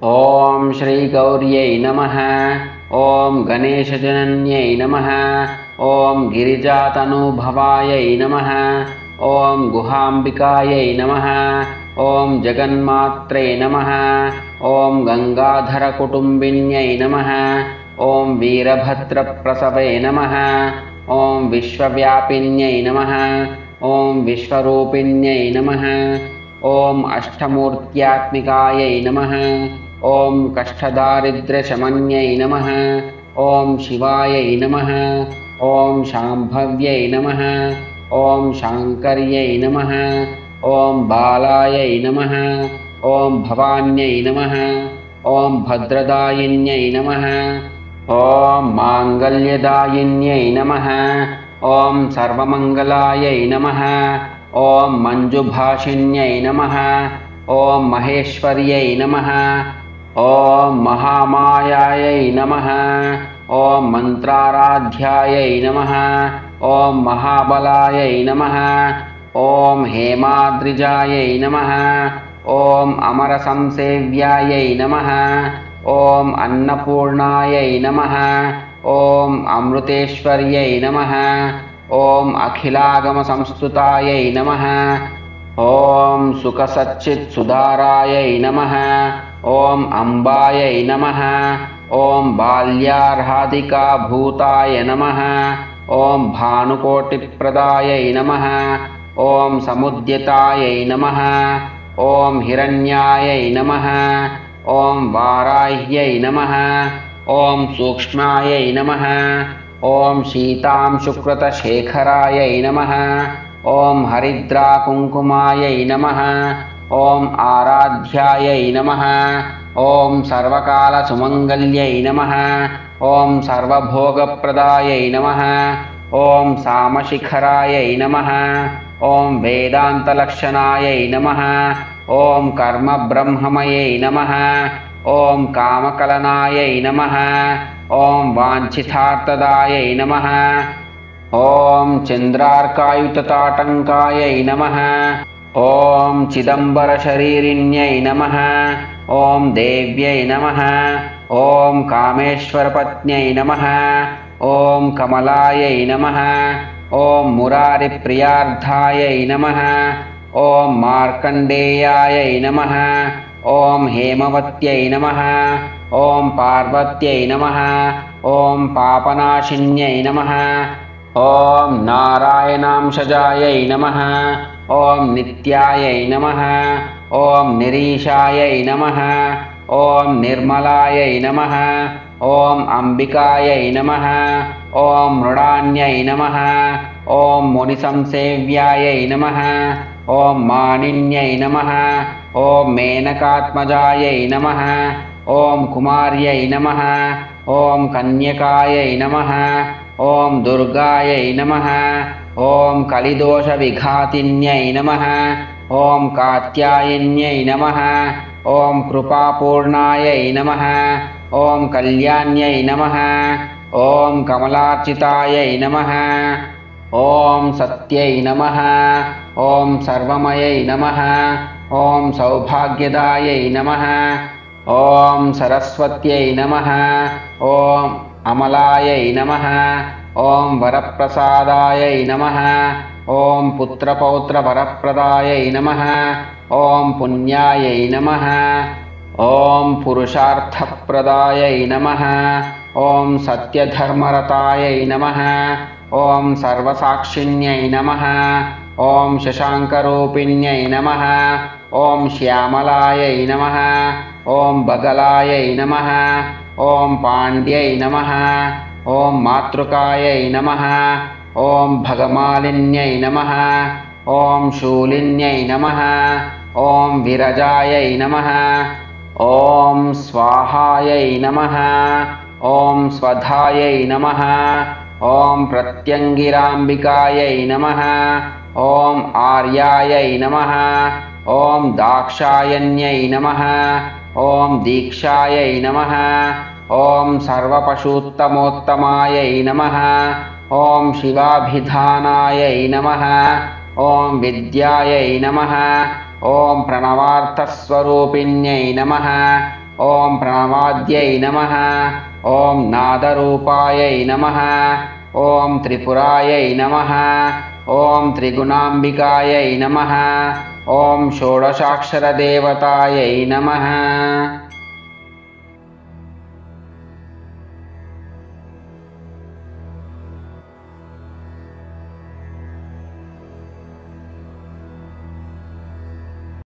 ओम श्री गौर्यै नमः। ओम गणेशजनन्यै नमः। ओम गिरिजातनुभवायै नमः। ओम गुहाम्बिकायै नमः। ओम जगन्मात्रे नमः। ओम गंगाधरकुटुम्बिन्यै नमः। ओम वीरभद्रप्रसवे नमः। ओम विश्वव्यापिन्यै नमः। ओम विश्वरूपिण्यै नमः। ओम अष्टमूर्त्यात्मिकायै नमः। ओम कष्टदारिद्र्यशमन्यै नमः। ओम शिवायै नमः। ओम शाम्भव्यै नमः। ओम शाङ्कर्यै नमः। ओम बालायै नमः। ओम भवान्यै नमः। ओम भद्रदायिन्यै नमः। ओम माङ्गल्यदायिन्यै नमः। ओम सर्वमङ्गलायै नमः। ओम मंजुभाषिण्यै नमः। ओम महेश्वर्यै नमः। ओम महामायायै नमः। ओम मंत्राराध्यायै नमः। ओम महाबलायै नमः। ओम हेमाद्रिजायै नमः। ओम अमरसंसेव्यायै नमः। ओम अन्नपूर्णायै नमः। ओम अमृतेश्वर्यै नमः। ओम अखिलागमसंस्तुतायै नमः। ओम सुखसच्चित्सुधारायै नमः। ओम अम्बायै नमः। ओम बाल्यार्हादिकाभूताय नमः। ओम भानुकोटिप्रदायै नमः। ओम समुद्यतायै नमः। ओम हिरण्यायै नमः। ओम वाराह्यै नमः। ओम सूक्ष्मायै नमः। ओम शीतांशुकृतशेखरायै नमः। ओम हरिद्राकुङ्कुमायै नमः। ओम आराध्यायै नमः। ओम सर्वकालसुमङ्गल्यै नमः। ओम सर्वभोगप्रदायै नमः। ओम सामशिखरायै नमः। ओम वेदान्तलक्षणायै नमः। ओम कर्मब्रह्ममयै नमः। ओम कामकलनायै नमः। ओम वाञ्छितार्थदायै नमः। ओम चन्द्रार्कायुतताटङ्कायै नमः। ओम चिदम्बरशरीरिण्यै नमः। ओम देव्यै नमः। ओम कामेश्वरपत्न्यै नमः। ओम कमलायै नमः। ओम मुरारिप्रियार्धायै नमः। ओम मार्कण्डेयायै नमः। ओम हेमवत्यै नमः। ओम पार्वत्यै नमः। ओम पापनाशिन्यै नमः। ओम नारायणांशजायै नमः। ओम नित्यायै नमः। ओम निरीशायै नमः। ओम निर्मलायै नमः। ओम अंबिकायै नमः। ओम मृडान्यै नमः। ओम मुनिसंसेव्यायै नमः। ओम मानिन्यै नमः। ओम मेनकात्मजायै नमः। ओम कुमार्यै नमः। ओम कन्यकायै नमः। ओम दुर्गायै नमः। ओम कलिदोषविघातिन्यै नमः। ओम कात्यायन्यै नमः। ओम कृपापूर्णायै नमः। ओम कल्याण्यै नमः। ओम कमलार्चितायै नमः। ओम सत्यै नमः। ओम सर्वमयै नमः। ओम सौभाग्यदायै नमः। ओम सरस्वत्यै नमः। ओम अमलायै नमः। ओम वरप्रसादायै नमः। ओम पुत्रपौत्रवरप्रदायै नमः। ओम पुण्यायै नमः। ओम पुरुषार्थप्रदायै नमः। ओम सत्यधर्मरतायै नमः। ओम सर्वसाक्षिण्यै नमः। ओम शशाङ्करूपिण्यै नमः। ओम श्यामलायै नमः। ओम बगलायै नमः। ओम पाण्ड्यै नमः। ओम मातृकायै नमः। ओम भगमालिन्यै नमः। ओम शूलिन्यै नमः। ओम विरजायै नमः। ओम स्वाहायै नमः। ओम स्वधायै नमः। ओम प्रत्यङ्गिराम्बिकायै नमः। ओम आर्यायै नमः। ओम दाक्षायण्यै नमः। ओम दीक्षायै नमः। ओम सर्वपशूत्तमोत्तमायै नमः। ओम शिवाभिधानायै नमः। ओम विद्यायै नमः। ओम प्रणवार्थस्वरूपिण्यै नमः। ॐ प्रणवाद्यै नमः ॐ नादरूपायै नमः ॐ त्रिपुरायै नमः ॐ त्रिगुणाम्बिकायै नमः ॐ षोडशाक्षरदेवतायै नमः।